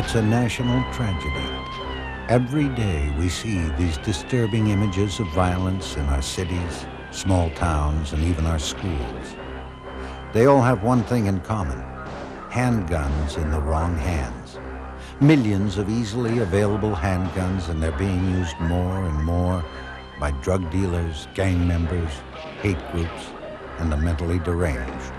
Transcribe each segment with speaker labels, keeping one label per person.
Speaker 1: It's a national tragedy. Every day we see these disturbing images of violence in our cities, small towns, and even our schools. They all have one thing in common: handguns in the wrong hands. Millions of easily available handguns, and they're being used more and more by drug dealers, gang members, hate groups, and the mentally deranged.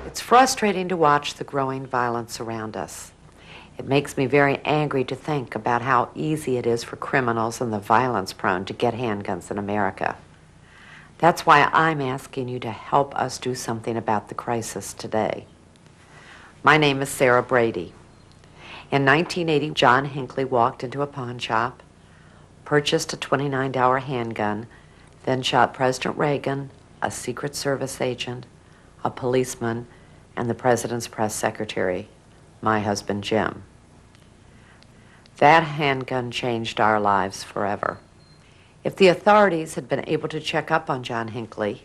Speaker 2: It's frustrating to watch the growing violence around us. It makes me very angry to think about how easy it is for criminals and the violence-prone to get handguns in America. That's why I'm asking you to help us do something about the crisis today. My name is Sarah Brady. In 1980, John Hinckley walked into a pawn shop, purchased a $29 handgun, then shot President Reagan, a Secret Service agent, a policeman, and the President's press secretary, my husband Jim. That handgun changed our lives forever. If the authorities had been able to check up on John Hinckley,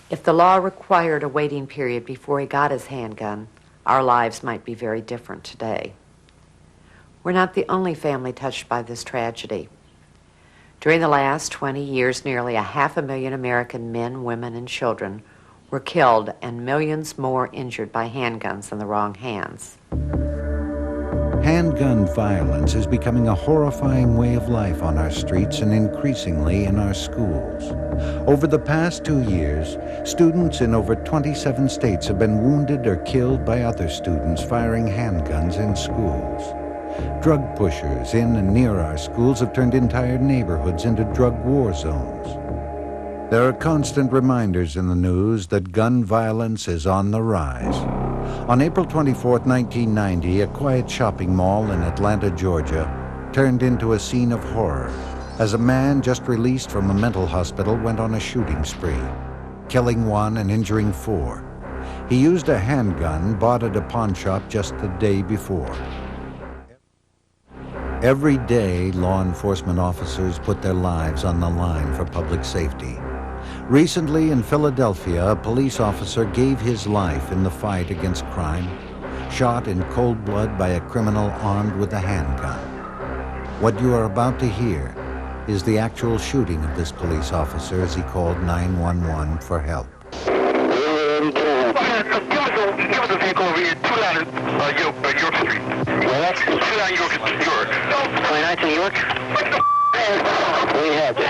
Speaker 2: if the law required a waiting period before he got his handgun, our lives might be very different today. We're not the only family touched by this tragedy. During the last 20 years, nearly 500,000 American men, women, and children were killed and millions more injured by handguns in the wrong hands.
Speaker 1: Handgun violence is becoming a horrifying way of life on our streets and increasingly in our schools. Over the past 2 years, students in over 27 states have been wounded or killed by other students firing handguns in schools. Drug pushers in and near our schools have turned entire neighborhoods into drug war zones. There are constant reminders in the news that gun violence is on the rise. On April 24, 1990, a quiet shopping mall in Atlanta, Georgia, turned into a scene of horror as a man just released from a mental hospital went on a shooting spree, killing 1 and injuring 4. He used a handgun bought at a pawn shop just the day before. Every day, law enforcement officers put their lives on the line for public safety. Recently in Philadelphia, a police officer gave his life in the fight against crime, shot in cold blood by a criminal armed with a handgun. What you are about to hear is the actual shooting of this police officer as he called 911 for help.
Speaker 3: Give us a vehicle over here, 29 York Street.
Speaker 4: What?
Speaker 3: 29 York.
Speaker 4: 29th and York? We have it.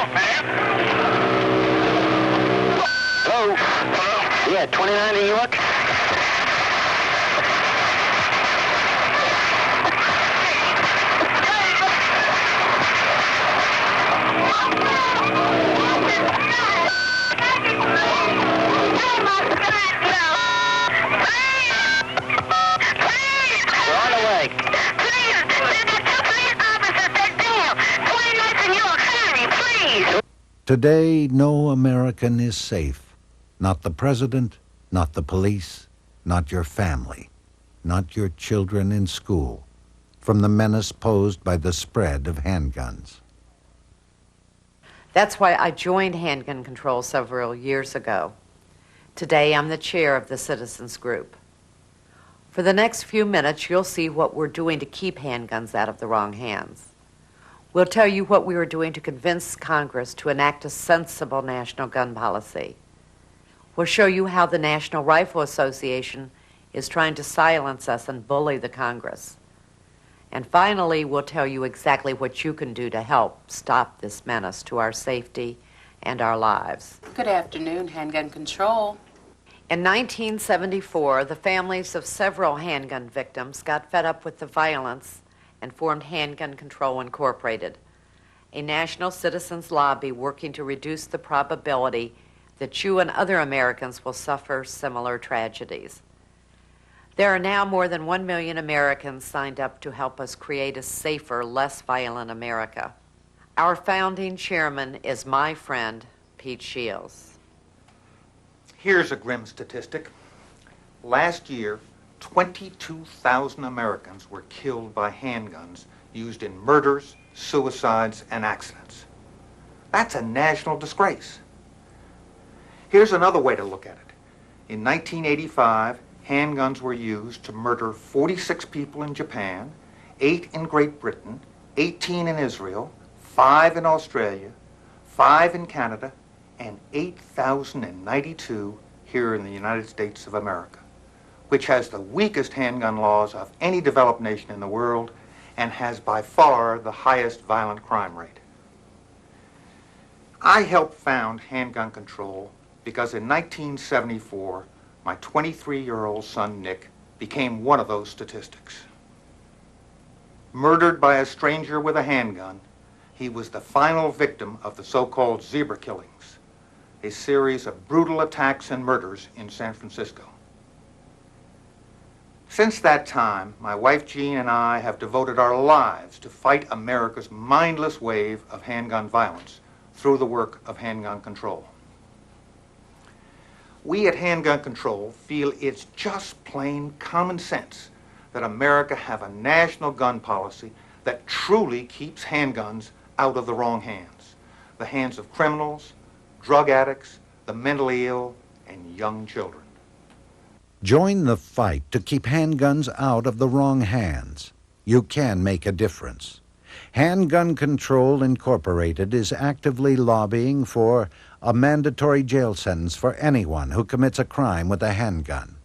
Speaker 4: Hello?
Speaker 3: Hello?
Speaker 4: Yeah, 29 New York? We're on the way.
Speaker 1: Today, no American is safe. Not the president, not the police, not your family, not your children in school, from the menace posed by the spread of handguns.
Speaker 2: That's why I joined Handgun Control several years ago. Today, I'm the chair of the citizens group. For the next few minutes, you'll see what we're doing to keep handguns out of the wrong hands. We'll tell you what we are doing to convince Congress to enact a sensible national gun policy. We'll show you how the National Rifle Association is trying to silence us and bully the Congress. And finally, we'll tell you exactly what you can do to help stop this menace to our safety and our lives.
Speaker 5: Good afternoon, Handgun Control.
Speaker 2: In 1974, the families of several handgun victims got fed up with the violence and formed Handgun Control Incorporated, a national citizens lobby working to reduce the probability that you and other Americans will suffer similar tragedies. There are now more than 1 million Americans signed up to help us create a safer, less violent America. Our founding chairman is my friend, Pete Shields.
Speaker 6: Here's a grim statistic. Last year, 22,000 Americans were killed by handguns used in murders, suicides, and accidents. That's a national disgrace. Here's another way to look at it. In 1985, handguns were used to murder 46 people in Japan, 8 in Great Britain, 18 in Israel, 5 in Australia, 5 in Canada, and 8,092 here in the United States of America, which has the weakest handgun laws of any developed nation in the world and has by far the highest violent crime rate. I helped found Handgun Control because in 1974, my 23-year-old son, Nick, became one of those statistics. Murdered by a stranger with a handgun, he was the final victim of the so-called zebra killings, a series of brutal attacks and murders in San Francisco. Since that time, my wife Jean and I have devoted our lives to fight America's mindless wave of handgun violence through the work of Handgun Control. We at Handgun Control feel it's just plain common sense that America have a national gun policy that truly keeps handguns out of the wrong hands, the hands of criminals, drug addicts, the mentally ill, and young children.
Speaker 1: Join the fight to keep handguns out of the wrong hands. You can make a difference. Handgun Control Incorporated is actively lobbying for a mandatory jail sentence for anyone who commits a crime with a handgun,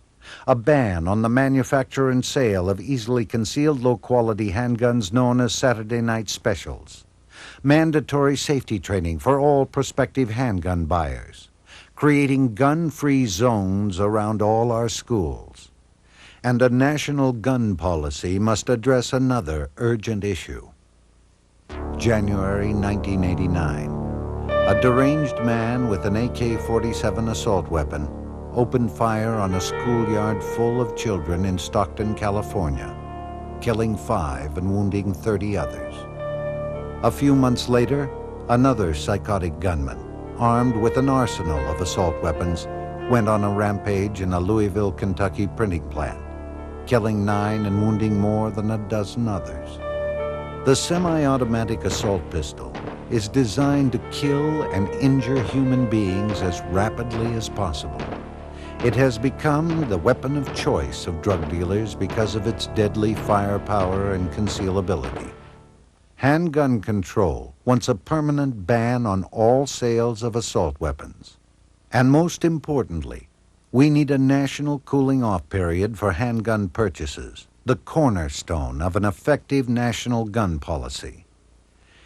Speaker 1: a ban on the manufacture and sale of easily concealed low-quality handguns known as Saturday Night Specials, mandatory safety training for all prospective handgun buyers, creating gun-free zones around all our schools, and a national gun policy must address another urgent issue. January 1989. A deranged man with an AK-47 assault weapon opened fire on a schoolyard full of children in Stockton, California, killing 5 and wounding 30 others. A few months later, another psychotic gunman, armed with an arsenal of assault weapons, went on a rampage in a Louisville, Kentucky printing plant, killing 9 and wounding more than a dozen others. The semi-automatic assault pistol is designed to kill and injure human beings as rapidly as possible. It has become the weapon of choice of drug dealers because of its deadly firepower and concealability. Handgun Control wants a permanent ban on all sales of assault weapons. And most importantly, we need a national cooling-off period for handgun purchases, the cornerstone of an effective national gun policy.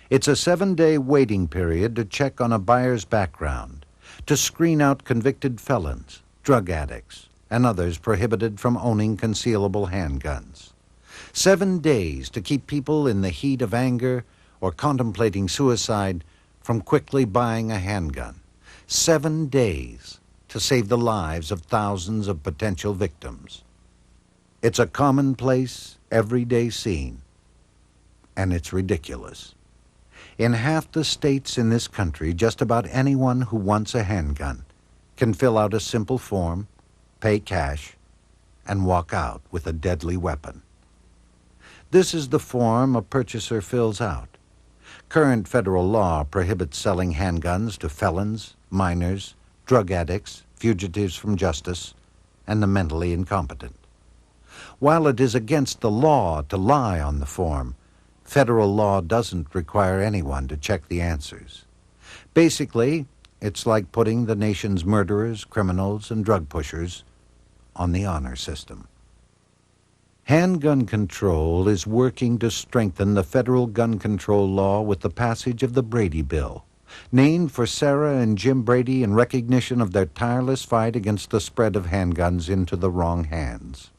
Speaker 1: It's a 7-day waiting period to check on a buyer's background, to screen out convicted felons, drug addicts, and others prohibited from owning concealable handguns. 7 days to keep people in the heat of anger or contemplating suicide from quickly buying a handgun. 7 days to save the lives of thousands of potential victims. It's a commonplace, everyday scene, and it's ridiculous. In half the states in this country, just about anyone who wants a handgun can fill out a simple form, pay cash, and walk out with a deadly weapon. This is the form a purchaser fills out. Current federal law prohibits selling handguns to felons, minors, drug addicts, fugitives from justice, and the mentally incompetent. While it is against the law to lie on the form, federal law doesn't require anyone to check the answers. Basically, it's like putting the nation's murderers, criminals, and drug pushers on the honor system. Handgun Control is working to strengthen the federal gun control law with the passage of the Brady Bill, named for Sarah and Jim Brady in recognition of their tireless fight against the spread of handguns into the wrong hands.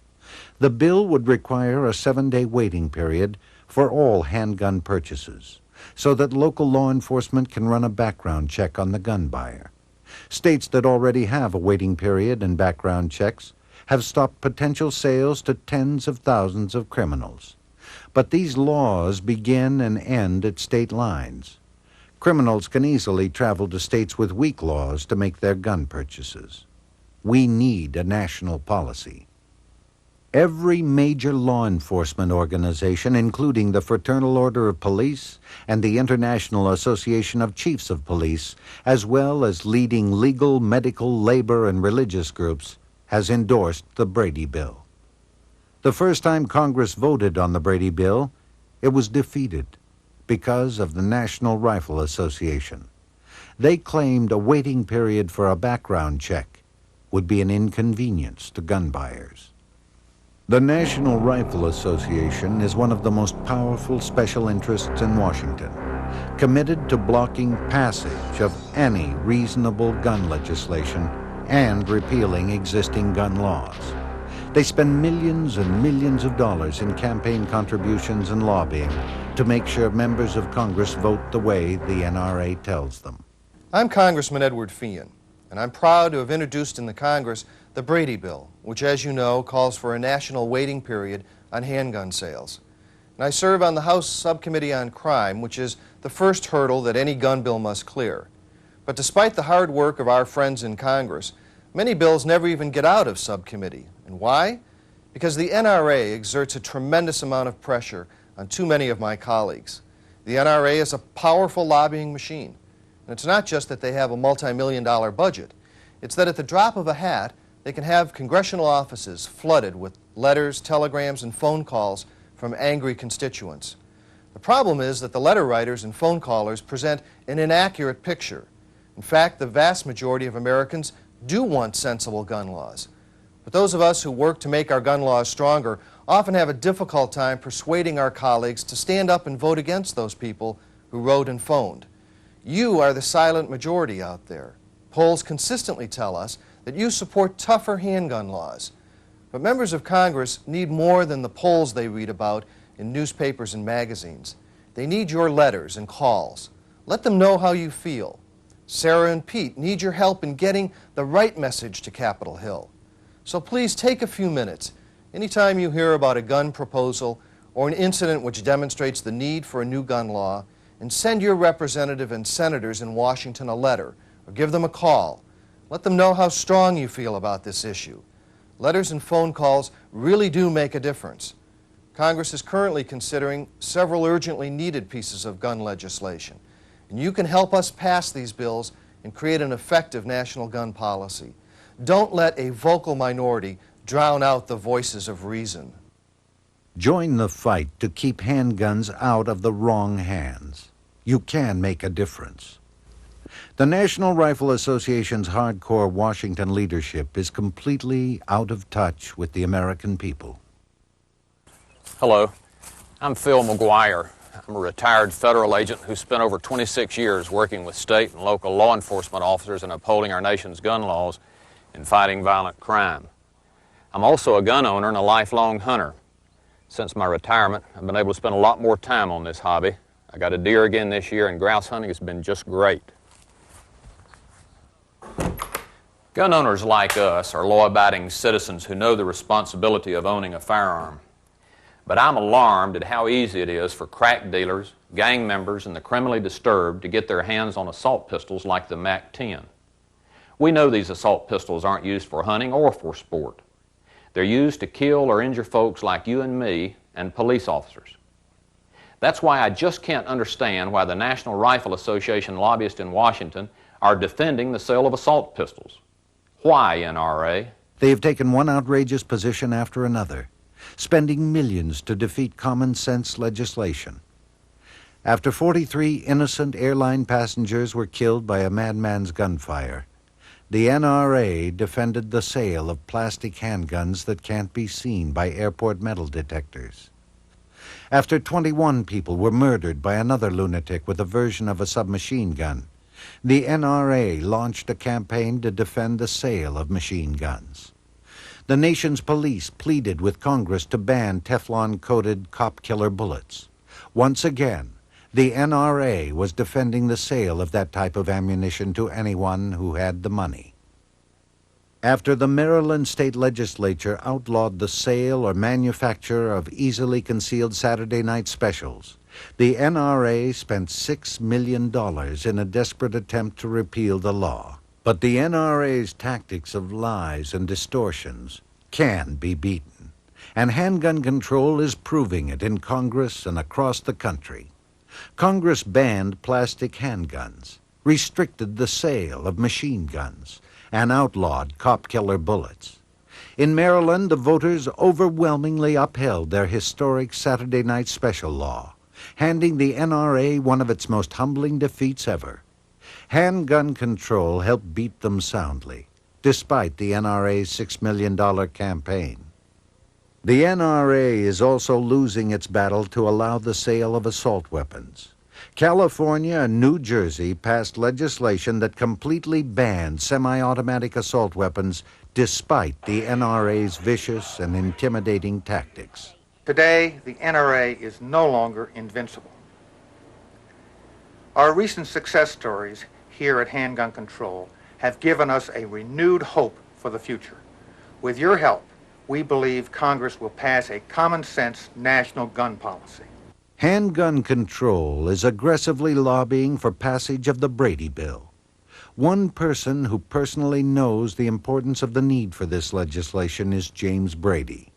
Speaker 1: The bill would require a 7-day waiting period for all handgun purchases, so that local law enforcement can run a background check on the gun buyer. States that already have a waiting period and background checks have stopped potential sales to tens of thousands of criminals. But these laws begin and end at state lines. Criminals can easily travel to states with weak laws to make their gun purchases. We need a national policy. Every major law enforcement organization, including the Fraternal Order of Police and the International Association of Chiefs of Police, as well as leading legal, medical, labor, and religious groups, has endorsed the Brady Bill. The first time Congress voted on the Brady Bill, it was defeated because of the National Rifle Association. They claimed a waiting period for a background check would be an inconvenience to gun buyers. The National Rifle Association is one of the most powerful special interests in Washington, committed to blocking passage of any reasonable gun legislation and repealing existing gun laws. They spend millions and millions of dollars in campaign contributions and lobbying to make sure members of Congress vote the way the NRA tells them.
Speaker 7: I'm Congressman Edward Feehan, and I'm proud to have introduced in the Congress the Brady Bill, which, as you know, calls for a national waiting period on handgun sales. And I serve on the House Subcommittee on Crime, which is the first hurdle that any gun bill must clear. But despite the hard work of our friends in Congress, many bills never even get out of subcommittee. And why? Because the NRA exerts a tremendous amount of pressure on too many of my colleagues. The NRA is a powerful lobbying machine. And it's not just that they have a multi-million-dollar budget. It's that at the drop of a hat, they can have congressional offices flooded with letters, telegrams, and phone calls from angry constituents. The problem is that the letter writers and phone callers present an inaccurate picture. In fact, the vast majority of Americans do want sensible gun laws. But those of us who work to make our gun laws stronger often have a difficult time persuading our colleagues to stand up and vote against those people who wrote and phoned. You are the silent majority out there. Polls consistently tell us that you support tougher handgun laws. But members of Congress need more than the polls they read about in newspapers and magazines. They need your letters and calls. Let them know how you feel. Sarah and Pete need your help in getting the right message to Capitol Hill. So please take a few minutes anytime you hear about a gun proposal or an incident which demonstrates the need for a new gun law, and send your representative and senators in Washington a letter or give them a call. Let them know how strong you feel about this issue. Letters and phone calls really do make a difference. Congress is currently considering several urgently needed pieces of gun legislation, and you can help us pass these bills and create an effective national gun policy. Don't let a vocal minority drown out the voices of reason.
Speaker 1: Join the fight to keep handguns out of the wrong hands. You can make a difference. The National Rifle Association's hardcore Washington leadership is completely out of touch with the American people.
Speaker 8: Hello, I'm Phil McGuire. I'm a retired federal agent who spent over 26 years working with state and local law enforcement officers in upholding our nation's gun laws and fighting violent crime. I'm also a gun owner and a lifelong hunter. Since my retirement, I've been able to spend a lot more time on this hobby. I got a deer again this year, and grouse hunting has been just great. Gun owners like us are law-abiding citizens who know the responsibility of owning a firearm. But I'm alarmed at how easy it is for crack dealers, gang members, and the criminally disturbed to get their hands on assault pistols like the MAC-10. We know these assault pistols aren't used for hunting or for sport. They're used to kill or injure folks like you and me and police officers. That's why I just can't understand why the National Rifle Association lobbyists in Washington are defending the sale of assault pistols. Why, NRA?
Speaker 1: They have taken one outrageous position after another, spending millions to defeat common sense legislation. After 43 innocent airline passengers were killed by a madman's gunfire, the NRA defended the sale of plastic handguns that can't be seen by airport metal detectors. After 21 people were murdered by another lunatic with a version of a submachine gun, the NRA launched a campaign to defend the sale of machine guns. The nation's police pleaded with Congress to ban Teflon-coated cop-killer bullets. Once again, the NRA was defending the sale of that type of ammunition to anyone who had the money. After the Maryland state legislature outlawed the sale or manufacture of easily concealed Saturday night specials, the NRA spent $6 million in a desperate attempt to repeal the law. But the NRA's tactics of lies and distortions can be beaten. And handgun control is proving it in Congress and across the country. Congress banned plastic handguns, restricted the sale of machine guns, and outlawed cop-killer bullets. In Maryland, the voters overwhelmingly upheld their historic Saturday night special law, handing the NRA one of its most humbling defeats ever. Handgun control helped beat them soundly, despite the NRA's $6 million campaign. The NRA is also losing its battle to allow the sale of assault weapons. California and New Jersey passed legislation that completely banned semi-automatic assault weapons despite the NRA's vicious and intimidating tactics.
Speaker 6: Today, the NRA is no longer invincible. Our recent success stories here at Handgun Control have given us a renewed hope for the future. With your help, we believe Congress will pass a common-sense national gun policy.
Speaker 1: Handgun control is aggressively lobbying for passage of the Brady bill. One person who personally knows the importance of the need for this legislation is James Brady.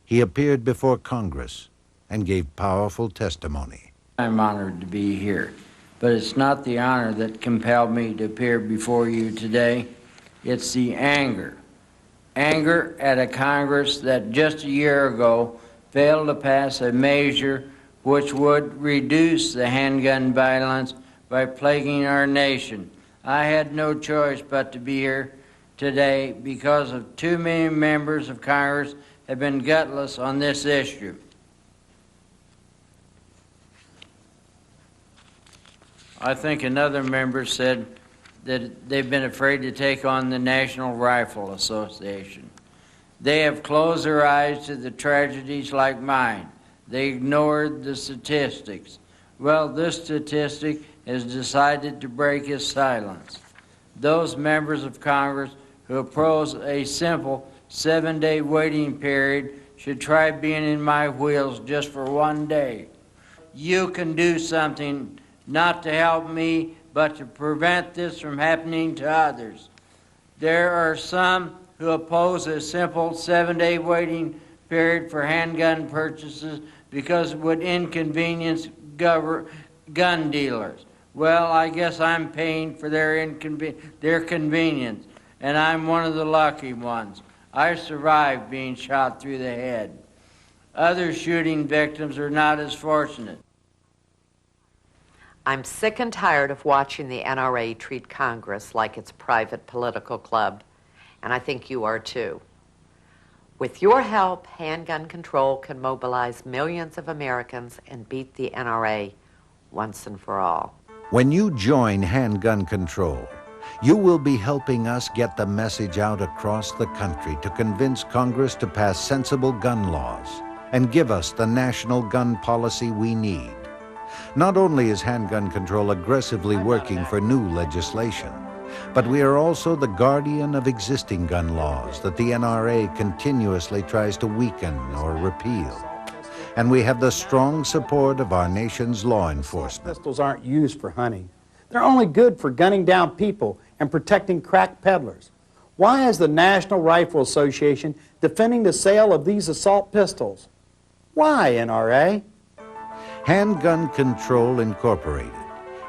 Speaker 1: He appeared before Congress and gave powerful testimony.
Speaker 9: I'm honored to be here, but it's not the honor that compelled me to appear before you today. It's the anger. Anger at a Congress that just a year ago failed to pass a measure which would reduce the handgun violence by plaguing our nation. I had no choice but to be here today because of too many members of Congress have been gutless on this issue. I think another member said that they've been afraid to take on the National Rifle Association. They have closed their eyes to the tragedies like mine. They ignored the statistics. Well, this statistic has decided to break his silence. Those members of Congress who oppose a simple 7-day waiting period should try being in my wheels just for one day. You can do something not to help me, but to prevent this from happening to others. There are some who oppose a simple 7-day waiting period for handgun purchases because it would inconvenience gun dealers. Well, I guess I'm paying for their convenience, and I'm one of the lucky ones. I survived being shot through the head. Other shooting victims are not as fortunate.
Speaker 2: I'm sick and tired of watching the NRA treat Congress like its private political club, and I think you are too. With your help, handgun control can mobilize millions of Americans and beat the NRA once and for all.
Speaker 1: When you join Handgun Control, you will be helping us get the message out across the country to convince Congress to pass sensible gun laws and give us the national gun policy we need. Not only is Handgun Control aggressively working for new legislation, but we are also the guardian of existing gun laws that the NRA continuously tries to weaken or repeal. And we have the strong support of our nation's law enforcement.
Speaker 10: Pistols aren't used for hunting. They're only good for gunning down people and protecting crack peddlers. Why is the National Rifle Association defending the sale of these assault pistols? Why, NRA?
Speaker 1: Handgun Control Incorporated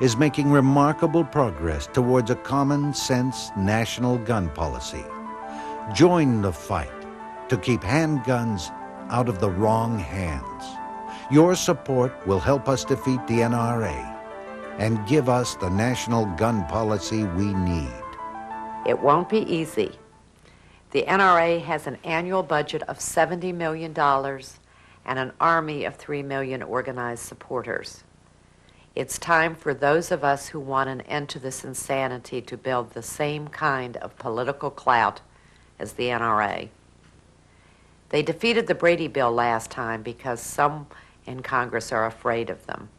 Speaker 1: is making remarkable progress towards a common-sense national gun policy. Join the fight to keep handguns out of the wrong hands. Your support will help us defeat the NRA and give us the national gun policy we need.
Speaker 2: It won't be easy. The NRA has an annual budget of $70 million and an army of 3 million organized supporters. It's time for those of us who want an end to this insanity to build the same kind of political clout as the NRA. They defeated the Brady bill last time because some in Congress are afraid of them.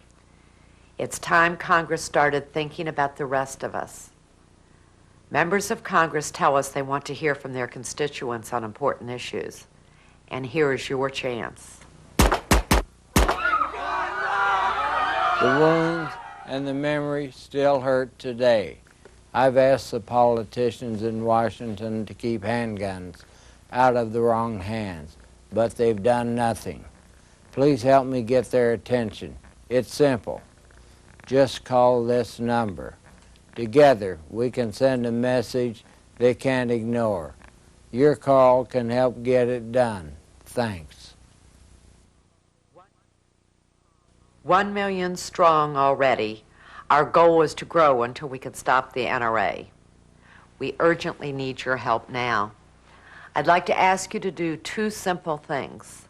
Speaker 2: It's time Congress started thinking about the rest of us. Members of Congress tell us they want to hear from their constituents on important issues, and here is your chance.
Speaker 9: The wounds and the memory still hurt today. I've asked the politicians in Washington to keep handguns out of the wrong hands. but they've done nothing. Please help me get their attention. It's simple. Just call this number. Together, we can send a message they can't ignore. Your call can help get it done. Thanks.
Speaker 2: 1 million strong already. Our goal is to grow until we can stop the NRA. We urgently need your help now. I'd like to ask you to do 2 simple things.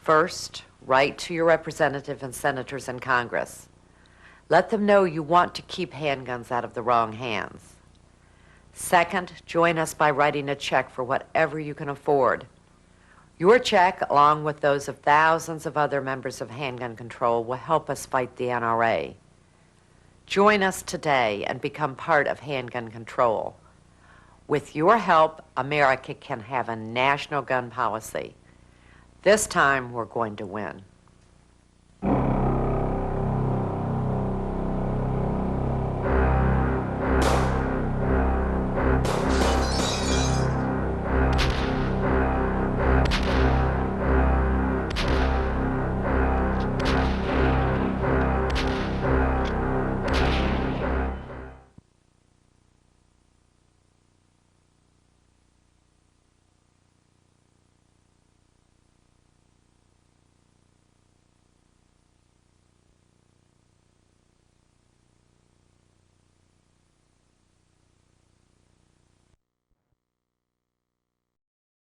Speaker 2: First, write to your representative and senators in Congress. Let them know you want to keep handguns out of the wrong hands. Second, join us by writing a check for whatever you can afford. Your check, along with those of thousands of other members of Handgun Control, will help us fight the NRA. Join us today and become part of Handgun Control. With your help, America can have a national gun policy. This time, we're going to win.